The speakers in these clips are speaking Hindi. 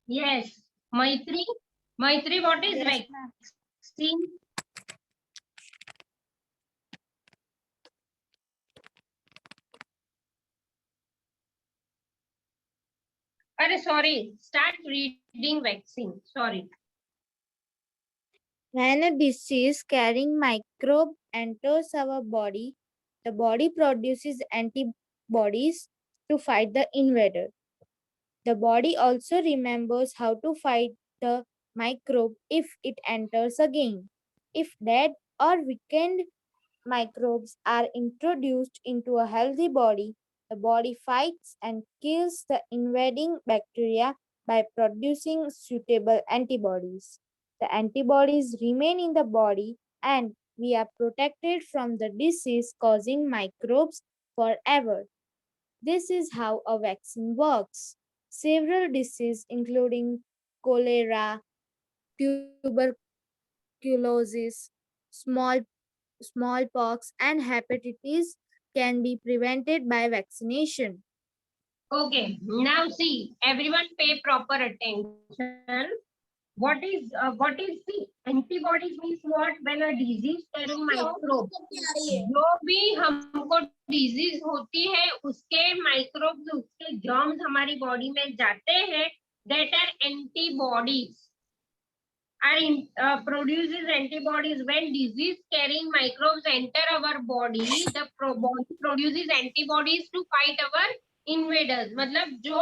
Yes. Maitri, what is Yes, ma'am. vaccine? Sorry. Start reading vaccine. Sorry. When a disease carrying microbe enters our body, the body produces antibodies to fight the invader. The body also remembers how to fight the microbe if it enters again. If dead or weakened microbes are introduced into a healthy body, the body fights and kills the invading bacteria by producing suitable antibodies. The antibodies remain in the body and we are protected from the disease causing microbes forever. This is how a vaccine works. Several diseases, including cholera, tuberculosis, smallpox, and hepatitis, can be prevented by vaccination. Okay. Now see, everyone pay proper attention. What is the antibodies means what? When a disease carrying microbe, जो भी हमको डिजीज होती है उसके माइक्रोब्स, उसके जर्म्स हमारी बॉडी में जाते हैं, that are antibodies, produces antibodies. When disease carrying microbes enter our body, the body produces antibodies to fight our invaders. मतलब जो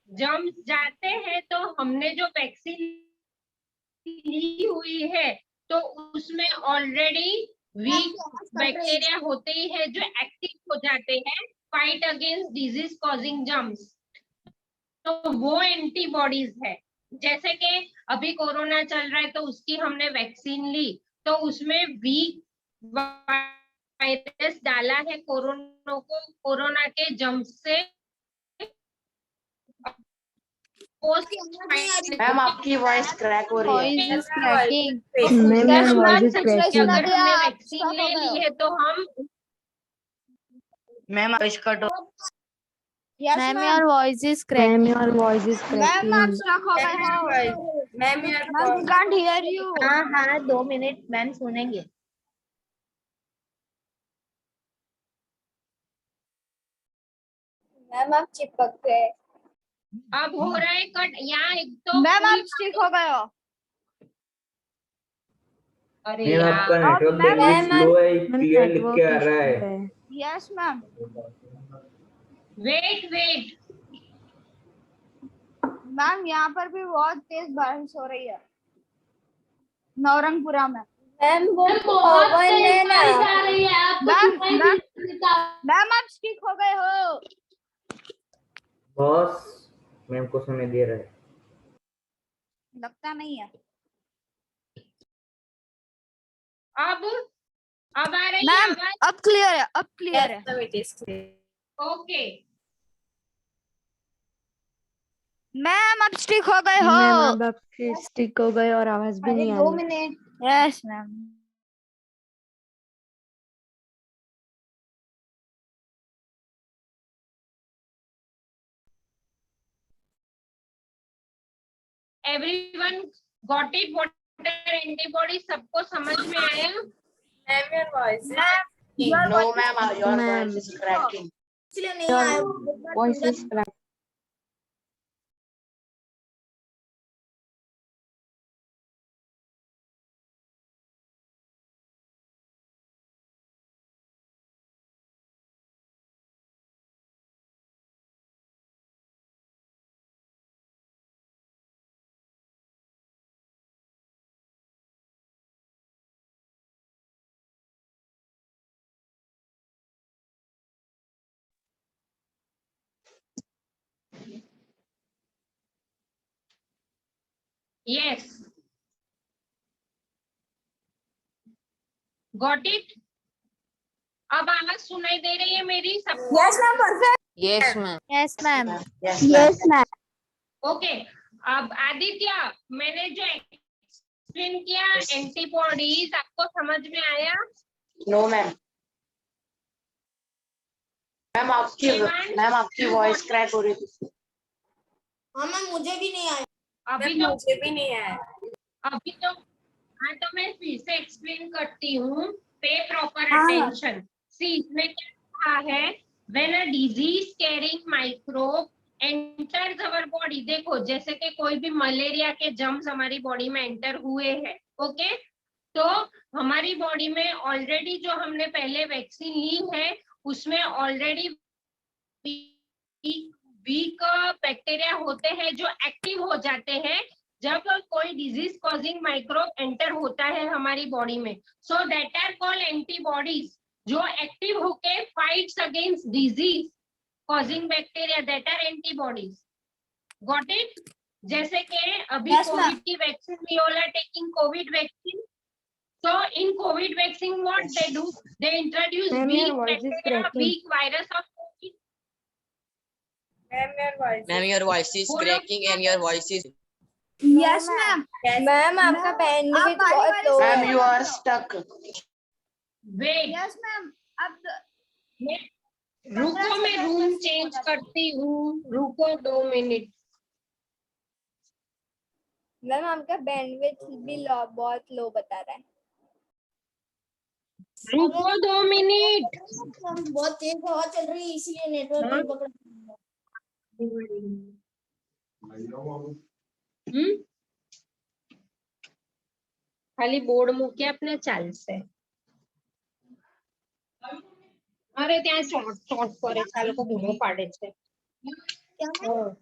जर्म्स जाते हैं, तो हमने जो वैक्सीन ली हुई है तो उसमें ऑलरेडी वीक बैक्टीरिया होते ही है जो एक्टिव हो जाते हैं fight against disease causing germs. तो वो एंटीबॉडीज है। जैसे कि अभी कोरोना चल रहा है तो उसकी हमने वैक्सीन ली, तो उसमें वीक वायरस डाला है कोरोना के जर्म्स से। मैम आपकी वॉइस क्रैक हो रही है। अगर हमने वैक्सीन ले ली है तो हम मैम वॉइस कट हो। Ma'am, your voice is cracking. Ma'am, आप stuck हो गए हो। Ma'am Ma'am, we can't hear you। हाँ 2 मिनट मैम सुनेंगे। मैम आप चिपक गए। अब हो रहा है कट यहाँ एक तो। मैम आप स्टिक हो गए हो। अरे मैम आपका यार, नेटवर्क देखिए स्लो है, क्लियर लिख के आ रहा है। Yes ma'am. वेट मैम यहाँ पर भी बहुत तेज बारिश हो रही है नवरंगपुरा में। मैम वो पवन है ना। मैम आप स्टिक हो गए हो। बॉस मैम को सुनाई दे रहा है। लगता नहीं है। अब आ रही है मैम आवाज? अब क्लियर है, अब क्लियर है। ओके मैम आप स्टिक हो गए हो। मैम अब स्टिक हो गए और आवाज भी नहीं आ 2 रही। Minute. Yes ma'am. Everyone got it? What are antibody? सबको समझ में आया? Ma'am your voice Your no voice ma'am your Ma'am. Voice is cracking. इसलिए नहीं आया। Voice is cracking. Yes got it? अब आवाज सुनाई दे रही है मेरी सबको? Yes ma'am perfect. Yes ma'am. Yes, ma'am. Yes ma'am. Okay अब आदित्य, मैंने जो एक्सप्लेन किया एंटीबॉडीज, आपको समझ में आया? No ma'am. मैम आपकी वॉइस क्रैक हो रही थी। हाँ मैम मुझे भी नहीं आया। अभी तो मुझे भी नहीं आया। अभी तो हाँ, तो मैं फिर से एक्सप्लेन करती हूँ। पे प्रॉपर हाँ। अटेंशन। सी इसमें क्या कहा है, when a disease carrying microbe enters our body. देखो जैसे कि कोई भी मलेरिया के जर्म्स हमारी बॉडी में एंटर हुए हैं, ओके, तो हमारी बॉडी में ऑलरेडी जो हमने पहले वैक्सीन ली है उसमें ऑलरेडी वीक बैक्टीरिया होते हैं जो एक्टिव हो जाते हैं जब कोई डिजीज कॉजिंग माइक्रोब एंटर होता है हमारी बॉडी में। So that are called antibodies, जो एक्टिव होके fights against disease causing bacteria, that are antibodies. Got it? जैसे कि अभी Yes, ma'am. कोविड की vaccine, we all are taking COVID vaccine. So in COVID vaccine, what they do? They introduce Ma'am, weak your voice is bacteria, cracking. weak virus of COVID. Ma'am, your voice is बोलो। cracking and your voice is. Yes, ma'am. Ma'am आपका बैंडविड्थ आप बारी बहुत बारी लो से है। बोलो। you are stuck. Wait, Yes, ma'am. अब रुको मैं रूम चेंज करती हूँ, रुको 2 मिनट। मैम आपका बैंडविड्थ भी बहुत लो बता रहा है। रुको 2 मिनट। बहुत तेज हवा चल रही है इसीलिए नेटवर्क नहीं पकड़। हम्म, खाली बोर्ड મૂકે આપણે ચાલશે। અરે ત્યાં ચોટ કરે છે, આ લોકો બૂમો પાડે છે। હા।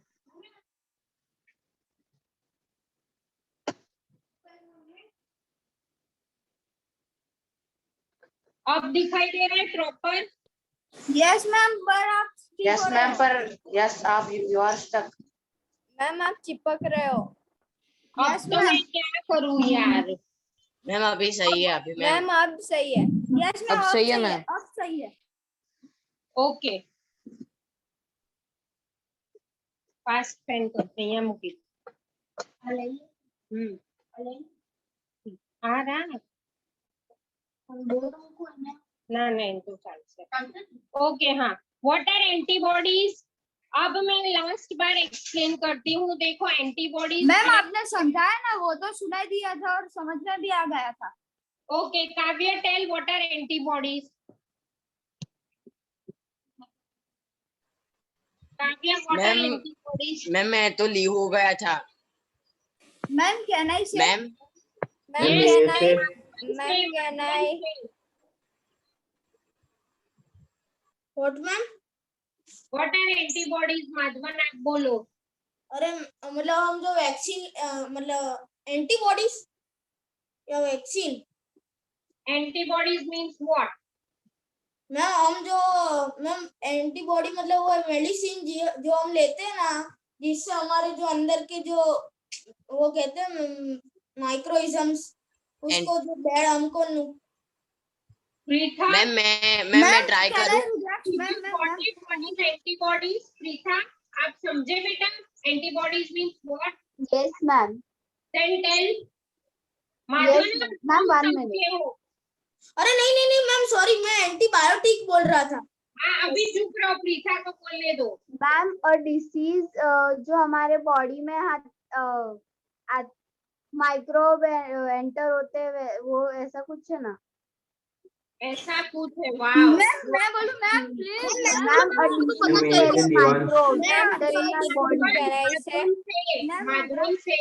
अब दिखाई दे रहा है प्रॉपर? yes, ma'am. पर आप ठीक Yes, हो रहे ma'am. हो। पर yes, आप you are stuck. मैम आप चिपक रहे हो। अब Yes, तो ma'am. मैं क्या करूँ यार? मैम अभी सही है अभी मैम। मैम अब सही है। Yes, ma'am. अब सही है, ma'am. अब सही है। ओके, फास्ट पेन करते हैं मुझे। आ रहा ना, नहीं तो चालसे। ओके, हाँ, व्हाट आर एंटीबॉडीज? अब मैं लास्ट बार एक्सप्लेन करती हूँ। देखो एंटीबॉडीज। मैम आपने समझाया ना, वो तो सुनाई दिया था और समझ में भी आ गया था। Okay, Kavya tell what are antibodies. Kavya, what are ma'am antibodies? Ma'am मैं तो लीव हो गया था। मैम कैन आई से? Ma'am ma'am Yes, can I Same, ma'am can I same. What ma'am? What are antibodies? Madhavan आप बोलो। अरे मतलब हम जो वैक्सीन मतलब एंटीबॉडीज या vaccine. Antibodies means what? Ma'am हम जो मैम एंटीबॉडी मतलब वो मेडिसिन जो हम लेते हैं ना, जिससे हमारे जो अंदर के जो वो कहते हैं माइक्रोइज्म्स, उसको जो बैड हमको प्रीथा, मैम मैं ट्राई करूँ। what is antibodies? प्रीथा, आप समझे बेटा? Antibodies means what? Yes, ma'am. Then tell. Yes, Madhavan ma'am. आप Ma'am, 1 समझे minute. हो? अरे नहीं मैम सॉरी, मैं एंटीबायोटिक बोल रहा था। हाँ, अभी चुप रहो, प्रीथा को बोलने दो। मैम और डिसीज जो हमारे बॉडी में माइक्रोब एंटर होते हैं वो ऐसा कुछ है ना? ऐसा कुछ है। वाह। मैं बोलूं मैम प्लीज। मैम और disease microbe enter in our body. Can I say Madhavan से।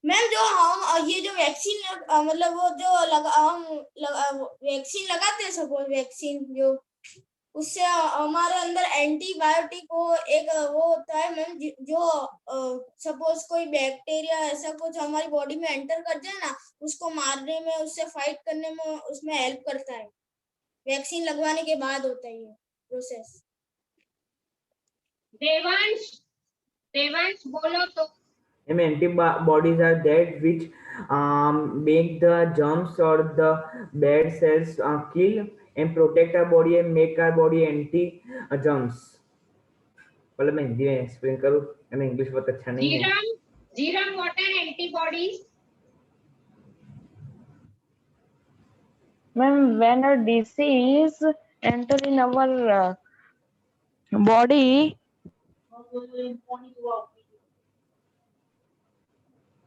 मैम जो हम ये जो वैक्सीन मतलब वो जो हम वैक्सीन लगाते हैं, सपोज वैक्सीन जो उससे हमारे अंदर एंटीबायोटिक को एक वो होता है मैम, जो सपोज कोई बैक्टीरिया ऐसा कुछ हमारी बॉडी में एंटर कर जाए ना, उसको मारने में, उससे फाइट करने में उसमें हेल्प करता है। वैक्सीन लगवाने के बाद होता है ये प्रोसेस। देवांश, देवांश बोलो तो। Antibodies are that which make the germs or the bad cells kill and protect our body and make our body anti germs। मतलब मैं हिंदी में एक्सप्लेन करूँ, मैं इंग्लिश बहुत अच्छा नहीं है। Jhiram, Jhiram, what are antibodies? Ma'am, when a disease enter in our body, ma'am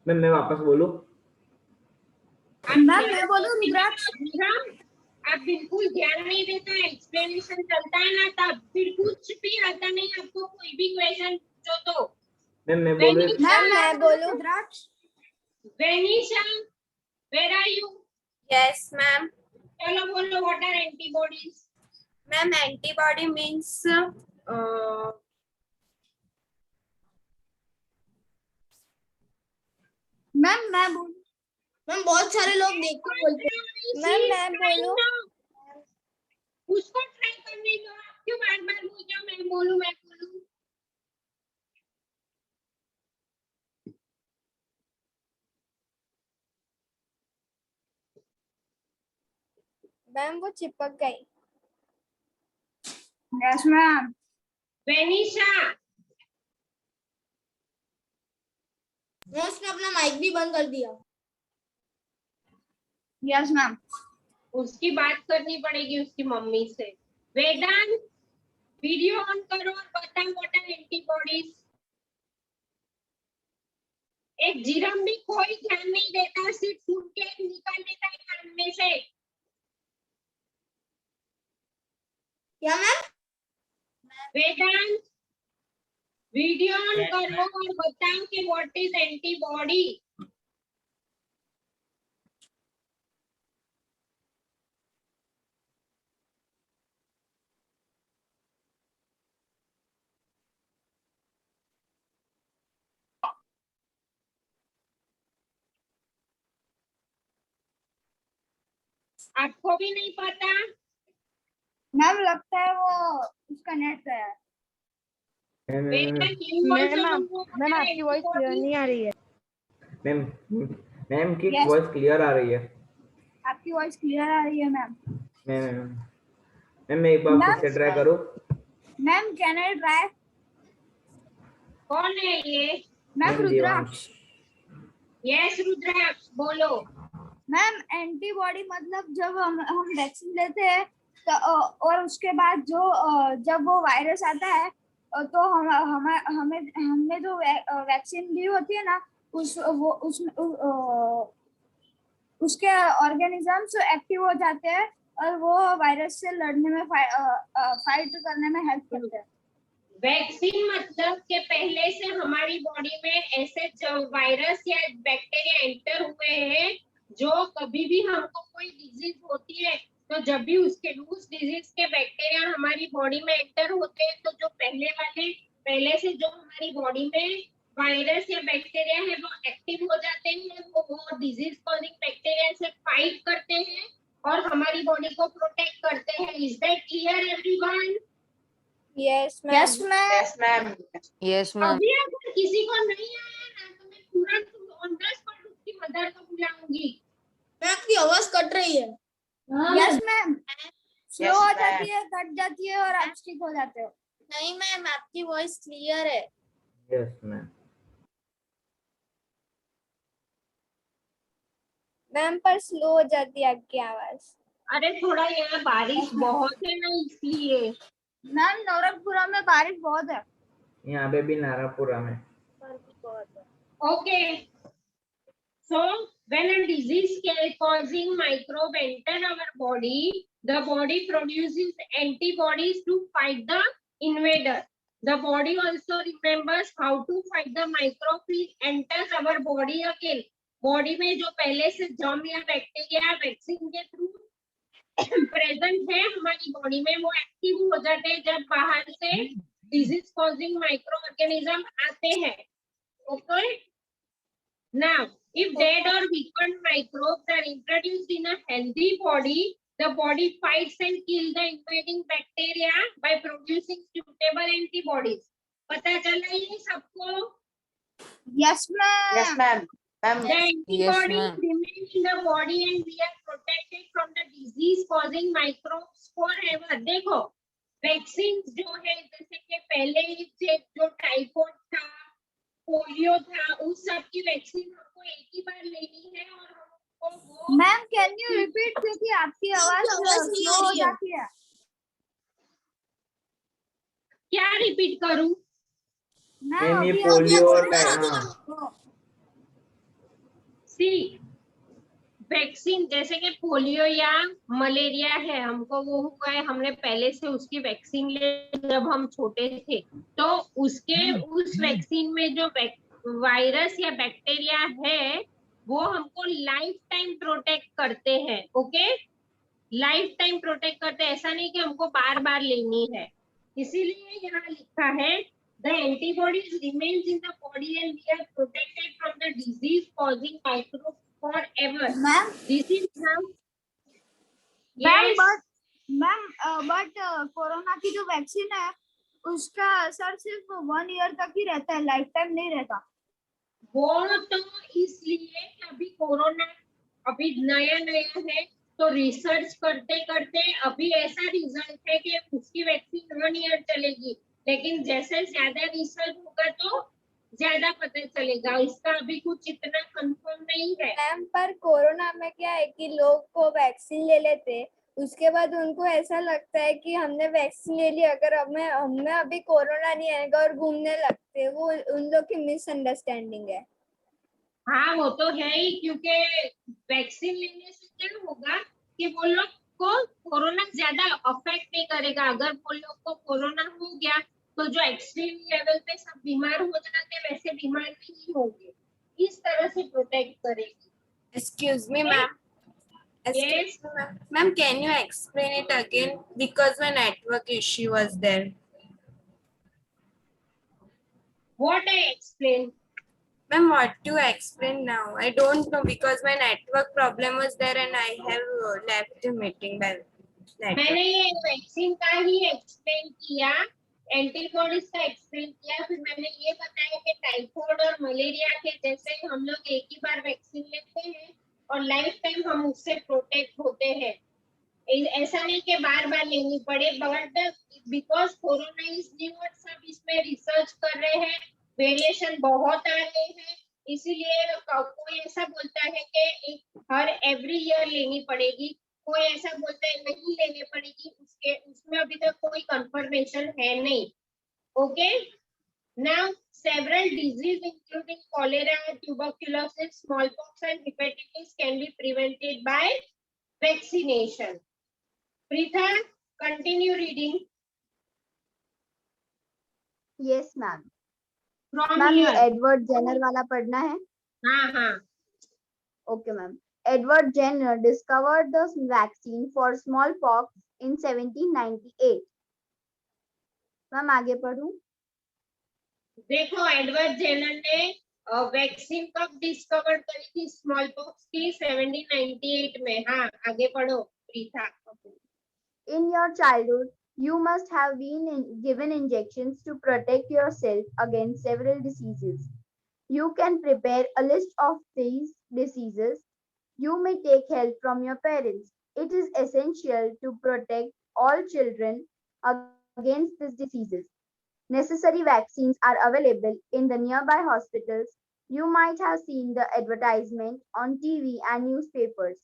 मैं वापस बोलूं? मैम मैं बोलूं रुद्राक्ष? आप बिल्कुल ध्यान नहीं देता, एक्सप्लेनेशन चलता है ना, तब फिर कुछ भी आता नहीं, आपको कोई भी क्वेश्चन पूछो तो। मैम मैं बोलूं? मैम मैं बोलूं रुद्राक्ष? Venisha, where are you? Yes, ma'am. चलो बोलो, what are antibodies? Ma'am, antibody means ma'am मैं बोलूं? मैम बहुत सारे लोग देख के बोलते हैं। मैम मैं बोलूं? उसको ट्राई करने दो, आप क्यों बार बार बोल रहे हो मैं बोलूं मैं बोलूं? मैम वो चिपक गई। Yes ma'am. वेनिशा, उसने अपना माइक भी बंद कर दिया। Yes ma'am. उसकी बात करनी पड़ेगी उसकी मम्मी से। वेदांत, वीडियो ऑन करो और बताओ व्हाट आर एंटीबॉडीज। एक जीरम भी कोई ध्यान नहीं देता, सिर्फ सुन के निकाल देता है कान में से। क्या मैम? वेदांत, वीडियो ऑन करो और बताओ कि व्हाट इज एंटीबॉडी। आपको भी नहीं पता? मैम लगता है वो उसका नेट गया है। वेदांत, you also don't know what are आपकी वॉइस क्लियर antibodies? नहीं आ रही है। मैम मैम की Yes. वॉइस क्लियर आ रही है। आपकी वॉइस क्लियर आ रही है मैम। मैम मैम मैं एक बार मैम? फिर से ट्राई करूं? Ma'am can I try? कौन है ये? मैम रुद्राक्ष। यस रुद्राक्ष, बोलो। मैम एंटीबॉडी मतलब जब हम वैक्सीन लेते हैं तो और उसके बाद जो जब वो वायरस आता है तो हमने जो वैक्सीन ली होती है ना उसके ऑर्गेनिजम्स एक्टिव हो जाते हैं और वो वायरस से लड़ने में फाइट करने में हेल्प करते हैं। वैक्सीन मतलब के पहले से हमारी बॉडी में ऐसे वायरस या बैक्टीरिया एंटर हुए हैं, जो कभी भी हमको कोई डिजीज होती है तो जब भी उसके उस डिजीज के बैक्टीरिया हमारी बॉडी में एंटर होते हैं, तो जो पहले से जो हमारी बॉडी में वायरस या बैक्टीरिया है वो एक्टिव हो जाते हैं, वो डिजीज कॉजिंग बैक्टीरिया से फाइट करते हैं और हमारी बॉडी को प्रोटेक्ट करते हैं। Is that clear everyone? yes, ma'am. Yes ma'am. Yes ma'am. Yes ma'am. अभी अगर किसी को नहीं आया ना तो मैं तुरंत ऑन द स्पॉट उसकी मदर को बुलाऊंगी। मैं आपकी आवाज कट रही है। Yes ma'am. स्लो हो जाती है, कट जाती है और आप स्टिक हो जाते हो। नहीं मैम, आपकी वॉइस क्लियर है। Yes ma'am. मैम पर स्लो हो जाती है आपकी आवाज। अरे थोड़ा यहाँ बारिश बहुत है ना, इसलिए। मैम नवरंगपुरा में बारिश बहुत है। यहाँ पे भी नारापुरा में। Okay. So when a disease causing microbe enter our body, the body produces antibodies to fight the invader. The body also remembers how to fight the microbe which enters our body again. Body में जो पहले से जर्म या बैक्टीरिया वैक्सीन के थ्रू प्रेजेंट है हमारी बॉडी में, वो एक्टिव हो जाते हैं जब बाहर से डिजीज कॉजिंग माइक्रो ऑर्गेनिज्म आते हैं। Okay, now if dead or weakened microbes are introduced in a healthy body, the body fights and kills the invading bacteria by producing suitable antibodies. पता चला ये सबको? Yes ma'am. Yes ma'am. The antibodies remain in the body and we are protected from the disease causing microbes forever. देखो वैक्सीन जो है, जैसे कि पहले से जो टाइफाइड था, पोलियो था, उस सब की वैक्सीन हमको एक ही बार लेनी है और हमको वो। मैम कैन यू रिपीट क्योंकि आपकी आवाज स्लो हो जाती है। क्या रिपीट करूं? मैम ये अभी पोलियो और सी वैक्सीन जैसे कि पोलियो या मलेरिया है, हमको वो हुआ है, हमने पहले से उसकी वैक्सीन ले जब हम छोटे थे, तो उस वैक्सीन में जो वायरस या बैक्टीरिया है वो हमको लाइफ टाइम प्रोटेक्ट करते हैं। ओके, लाइफ टाइम प्रोटेक्ट करते हैं, ऐसा नहीं कि हमको बार बार लेनी है। इसीलिए यहाँ लिखा है the antibodies remains in the body and we are protected from the disease causing microbes forever. Ma'am This is how ma'am yes but corona की जो वैक्सीन है उसका असर सिर्फ 1 ईयर तक ही रहता है, लाइफ टाइम नहीं रहता। वो तो इसलिए कि अभी कोरोना अभी नया नया है, तो रिसर्च करते करते अभी ऐसा रिजल्ट है कि उसकी वैक्सीन 1 ईयर चलेगी, लेकिन जैसे ज्यादा रिसर्च होगा तो ज्यादा पता चलेगा। इसका अभी कुछ इतना कंफर्म नहीं है। मैम पर कोरोना में क्या है कि लोग को वैक्सीन ले लेते, उसके बाद उनको ऐसा लगता है कि हमने वैक्सीन ले ली, अगर हमें अभी कोरोना नहीं आएगा और घूमने लगते, वो उन लोग की मिसअंडरस्टैंडिंग है। हाँ वो तो है ही, क्योंकि वैक्सीन लेने से क्या होगा कि वो लोग को कोरोना ज्यादा अफेक्ट नहीं करेगा। अगर वो लोग को कोरोना हो गया तो जो एक्सट्रीम लेवल पे सब बीमार हो जाते हैं वैसे बीमार नहीं होंगे, इस तरह से प्रोटेक्ट करेगी। Excuse me, ma'am. Yes, Ma'am, can you explain it again? Because my network issue was there. what I explained. Ma'am, what to explain now? I don't know because my network problem was there and I have left the meeting by network. मैंने ये वैक्सीन का ही एक्सप्लेन किया, एंटीबॉडीज का एक्सप्लेन किया, फिर मैंने ये बताया कि टाइफाइड और मलेरिया के जैसे हम लोग एक ही बार वैक्सीन लेते हैं और लाइफ टाइम हम उससे प्रोटेक्ट होते हैं। ऐसा नहीं कि बार बार लेनी पड़े, but because corona is new और सब इसमें रिसर्च कर रहे हैं, वेरिएशन बहुत आ रहे हैं, इसीलिए कोई ऐसा बोलता है कि हर एवरी ईयर लेनी पड़ेगी, कोई ऐसा बोलता है नहीं लेने पड़ेगी, उसमें अभी तक कोई कंफर्मेशन है नहीं। Okay, now several diseases including cholera, tuberculosis, smallpox and hepatitis can be prevented by vaccination. Pritha, continue reading yes ma'am. from ma'am ये here. एडवर्ड जेनर वाला पढ़ना है। हाँ okay ma'am. Edward Jenner discovered the vaccine for smallpox in 1798. Ma'am आगे पढ़ूं? देखो, एडवर्ड जेनर ने वैक्सीन कब डिस्कवर करी थी स्मॉल पॉक्स की? 1798 में। हाँ आगे पढ़ो Preetha. In your childhood, you must have been given injections to protect yourself against several diseases. You can prepare a list of these diseases. You may take help from your parents. It is essential to protect all children against these diseases. Necessary vaccines are available in the nearby hospitals. You might have seen the advertisement on TV and newspapers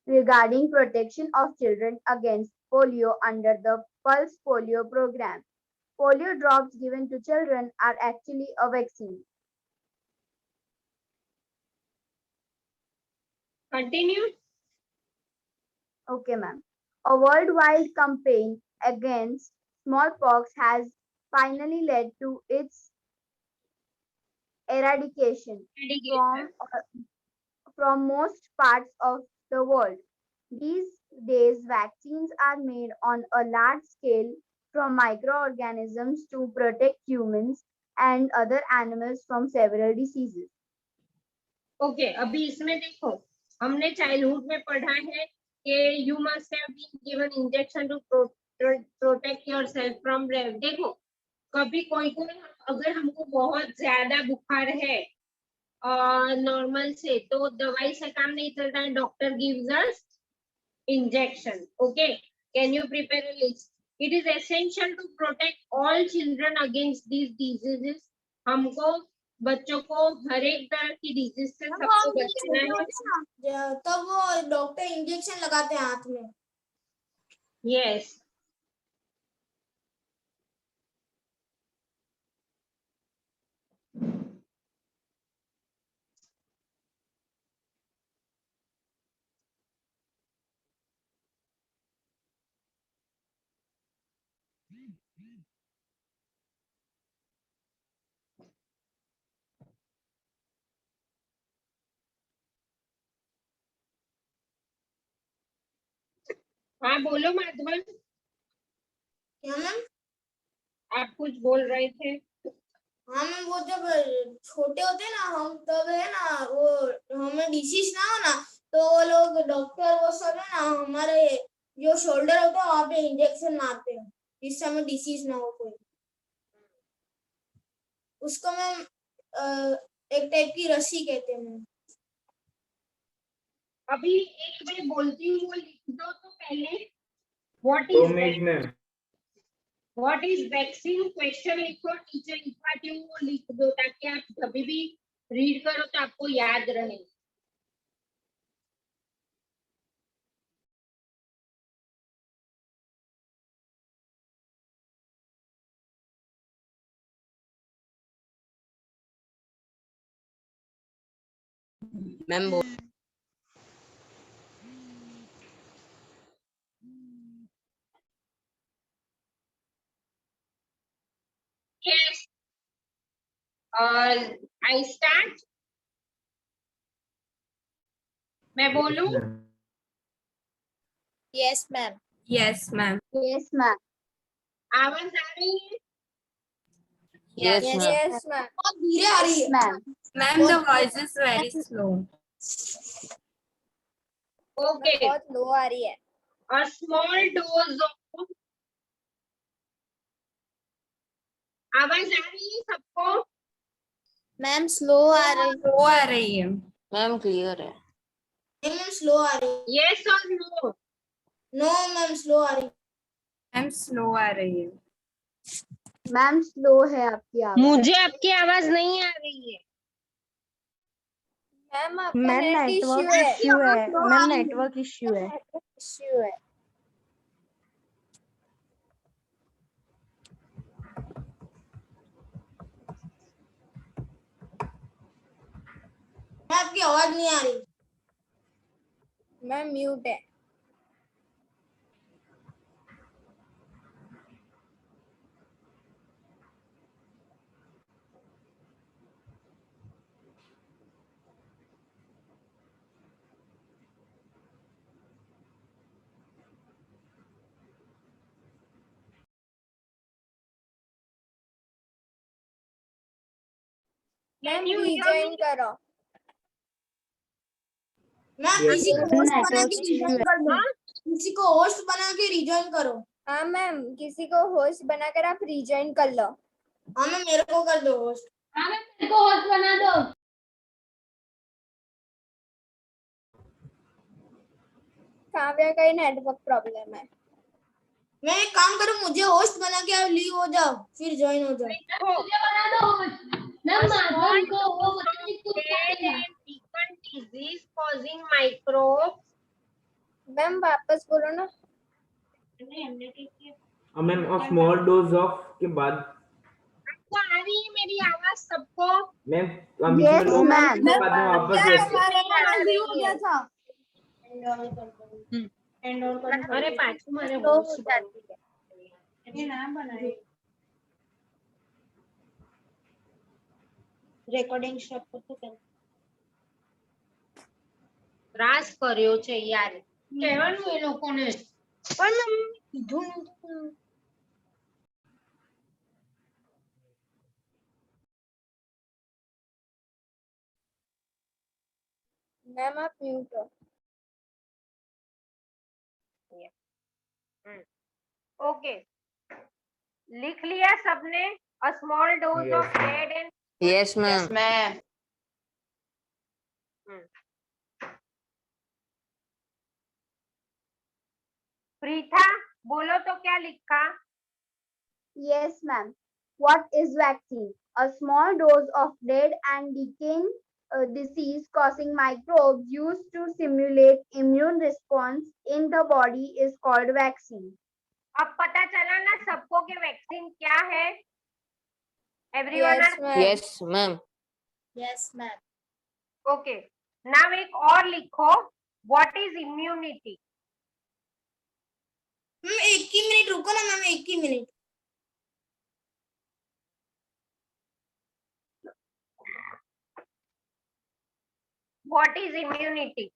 regarding protection of children against polio under the Pulse Polio program. Polio drops given to children are actually a vaccine. Continue. Okay, ma'am. A worldwide campaign against smallpox has finally led to its eradication from most parts of the world. These days, vaccines are made on a large scale from microorganisms to protect humans and other animals from several diseases. Okay, अभी इसमें देखो, हमने चाइल्डहुड में पढ़ा है कि you must have been given injection to protect yourself from. देखो, कभी कोई अगर हमको बहुत ज्यादा बुखार है नॉर्मल से, तो दवाई से काम नहीं चलता है, doctor gives us injection. Okay, can you prepare a list? It is essential to protect all children against these diseases. हमको बच्चों को हर एक तरह की डिजीज से सबको बचाना है। तब वो डॉक्टर इंजेक्शन लगाते हैं हाथ में। हाँ बोलो माधवन, क्या मैम? आप कुछ बोल रहे थे। हाँ मैम, वो जब छोटे होते हैं ना हम, तब है ना वो हमें डिसीज ना हो ना, तो वो लोग डॉक्टर वो सब है ना हमारे जो शोल्डर होता है वहाँ पे इंजेक्शन मारते हैं जिससे हमें डिसीज ना हो कोई। उसको मैम एक टाइप की रस्सी कहते हैं मैम। अभी एक मैं बोलती हूँ, वो लिख दो तो पहले। तो में व्हाट इज वैक्सीन, क्वेश्चन लिखो, टीचर लिखवाती हूँ वो लिख दो, ताकि आप कभी भी रीड करो तो आपको याद रहे। Ma'am Yes. I start. मैं बोलूं? Yes, ma'am. yes ma'am. Yes, ma'am. आवाज आ रही है? Yes Yes, ma'am. Yes, ma'am. बहुत धीरे आ रही Yes, है ma'am. Ma'am, the voice is very slow. Okay. बहुत लो आ रही है. A small dose of, आवाज आ रही है सबको? Ma'am, slow आ रही. Slow आ रही है. Ma'am clear है. मैम स्लो आ रही है. Yes or no? No ma'am slow आ रही है. Ma'am slow आ रही है. मैम स्लो है आपकी आवाज. मुझे आपकी आवाज नहीं आ रही है. मैम आपका मैम नेट इश्यू नेटवर्क है. इश्यू है. मैम नेटवर्क इश्यू है. इश्यू है. मैं आपकी आवाज नहीं आ रही. मैम म्यूट है. Ma'am you hear rejoin me? करो. मैं Yes, किसी को ma'am. होस्ट बना के Network issue रिजॉइन है. कर दो. किसी को होस्ट बना के रिजॉइन करो. हाँ मैम, किसी को होस्ट बनाकर आप रीजॉइन कर लो. हाँ मैम मेरे को कर दो होस्ट. काव्या का ही नेटवर्क प्रॉब्लम है. मैं एक काम करूँ, मुझे होस्ट बना के आप लीव हो जाओ फिर ज्वाइन हो जाओ. Disease causing microbes. मैम वापस बोलो ना. मैम स्मॉल डोज ऑफ के बाद आपको आ रही है मेरी आवाज सबको? Ma'am Yes, ma'am. बाद में वापस लीव हो गया था. अरे पाछू मारे Slow हो जाती है. રેકોર્ડિંગ સ્ટોપ કરતો કે ત્રાસ કર્યો છે યાર. કહેવાનું એ લોકોને પણ મેં કીધું નતું. मैम आप म्यूट हो. ओके, लिख लिया सबने? A small dose Yes, of ma'am. Lead and Yes ma'am. Preetha बोलो तो क्या लिखा? Yes, ma'am. What is vaccine? A small dose of dead and decaying disease-causing microbes used to simulate immune response in the body is called vaccine. अब पता चला ना सबको कि वैक्सीन क्या है? Everyone Yes, ma'am. Yes ma'am. Yes, ma'am. Okay. Now एक और लिखो, व्हाट इज इम्यूनिटी? मैम एक ही मिनट रुको ना मैम, एक ही मिनट. What is immunity?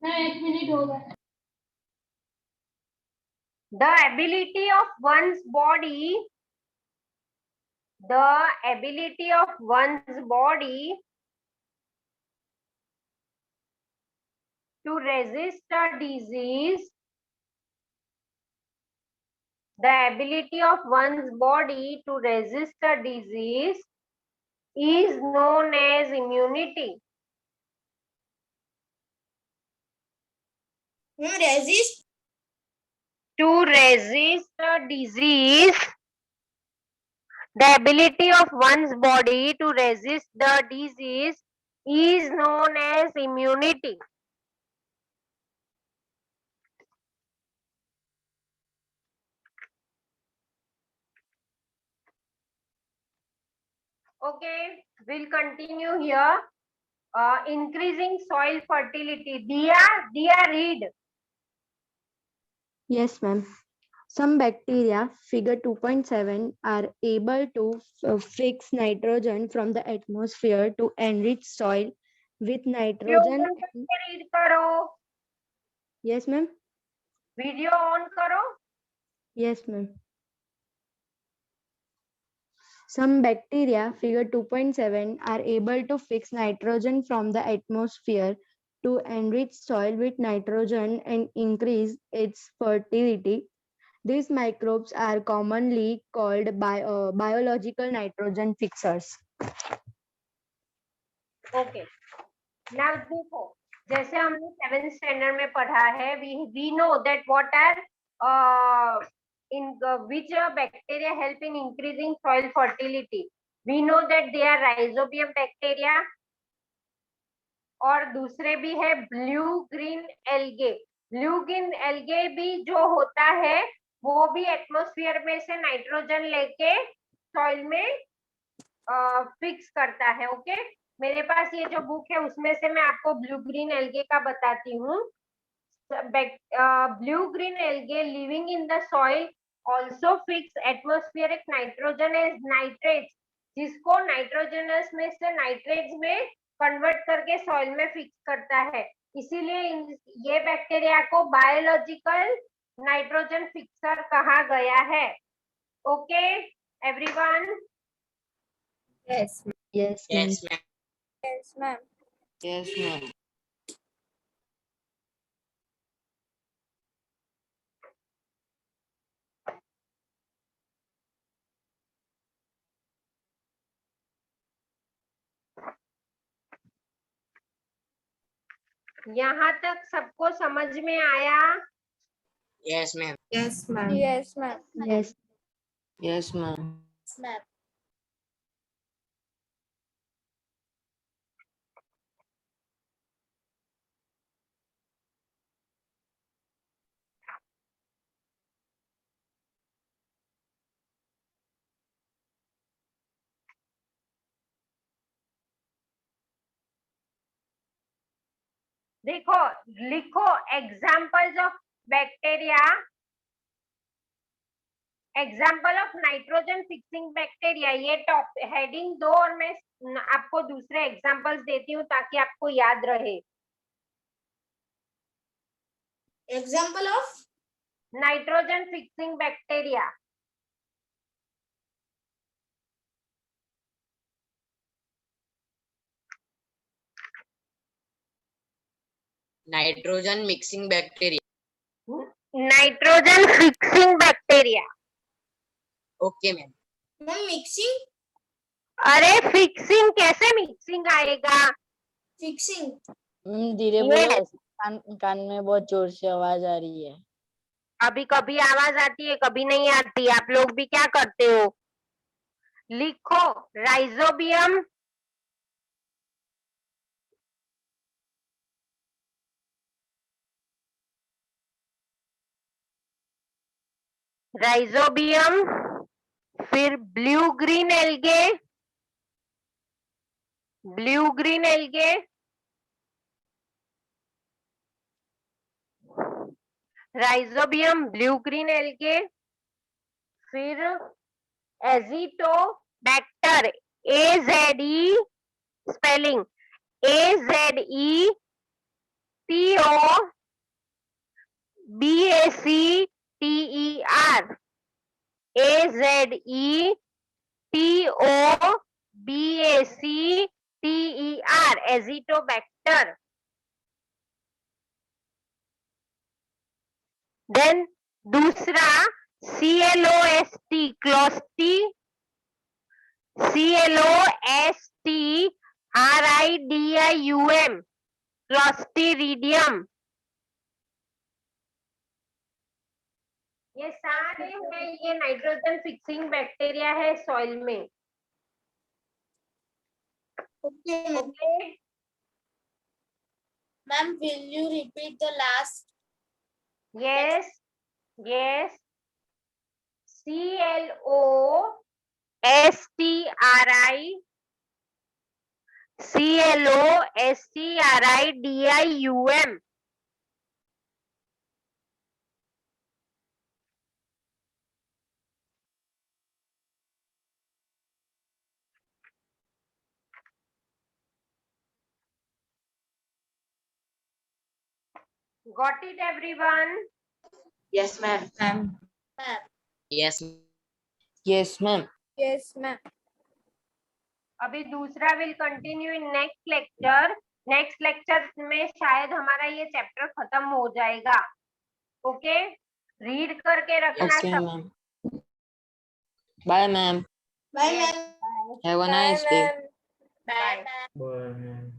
एक मिनट हो गया. The ability of one's body, the ability of one's body to resist a disease, the ability of one's body to resist a disease is known as immunity. Resist. To resist a disease, the ability of one's body to resist the disease is known as immunity. Okay, we'll continue here. Increasing soil fertility. Dia, read. Yes, ma'am. Some bacteria, figure 2.7, are able to fix nitrogen from the atmosphere to enrich soil with nitrogen. Read karo. Yes, ma'am. Video on karo. Yes, ma'am. Some bacteria, figure 2.7, are able to fix nitrogen from the atmosphere to enrich soil with nitrogen and increase its fertility. These microbes are commonly called biological nitrogen fixers. Okay. Now देखो, जैसे हमने 7th स्टैंडर्ड में पढ़ा है, we know that what are which bacteria help in increasing soil fertility. We know that they are rhizobium bacteria और दूसरे भी है blue green algae. Blue green algae भी जो होता है वो भी एटमॉस्फेयर में से नाइट्रोजन लेके सॉइल में फिक्स करता है. ओके, मेरे पास ये जो बुक है उसमें से मैं आपको ब्लू ग्रीन एल्गे का बताती हूँ. Blue green algae living in the soil also fix atmospheric nitrogen as nitrates, जिसको नाइट्रोजनस में से नाइट्रेट्स में कन्वर्ट करके सॉइल में फिक्स करता है. इसीलिए ये बैक्टीरिया को बायोलॉजिकल नाइट्रोजन फिक्सर कहा गया है. Okay everyone? Yes. Yes, ma'am. Yes, ma'am. Yes, ma'am. यहाँ तक सबको समझ में आया? Yes, ma'am. Yes, ma'am. Yes, ma'am. Yes. Yes, ma'am. Ma'am. देखो, लिखो examples of bacteria, example of nitrogen fixing bacteria. ये टॉप हेडिंग दो और मैं आपको दूसरे एग्जाम्पल्स देती हूँ ताकि आपको याद रहे. Example of nitrogen fixing bacteria. Nitrogen mixing bacteria. Nitrogen fixing bacteria. Okay, ma'am. ma'am mixing. अरे फिक्सिंग कैसे मिक्सिंग आएगा? Fixing. धीरे बोलो, कान में बहुत जोर से आवाज आ रही है. अभी कभी आवाज आती है, कभी नहीं आती. आप लोग भी क्या करते हो? लिखो राइजोबियम, राइजोबियम, फिर blue green algae, blue green algae, rhizobium, blue green algae, फिर Azitobacter. AZE spelling AZETOBACTER. AZETOBACTER. Azitobacter. Then दूसरा CLOST, CLOSTRIDIUM, क्लोस्ट्रीडियम। ये सारे हैं, ये नाइट्रोजन फिक्सिंग बैक्टीरिया है सॉइल में। Okay, ma'am. Okay, Ma'am, will you repeat the last? yes, yes. CLOSTRIDIUM. Got it, everyone? Yes, ma'am. Ma'am. Yes. Yes, ma'am. Yes, ma'am. अभी दूसरा will continue in next lecture. Next lecture में शायद हमारा ये चैप्टर खत्म हो जाएगा। ओके, रीड करके रखना Okay, सब। ma'am. Bye, ma'am. Bye, ma'am. Have a Bye, nice day. ma'am. Bye, ma'am. Bye.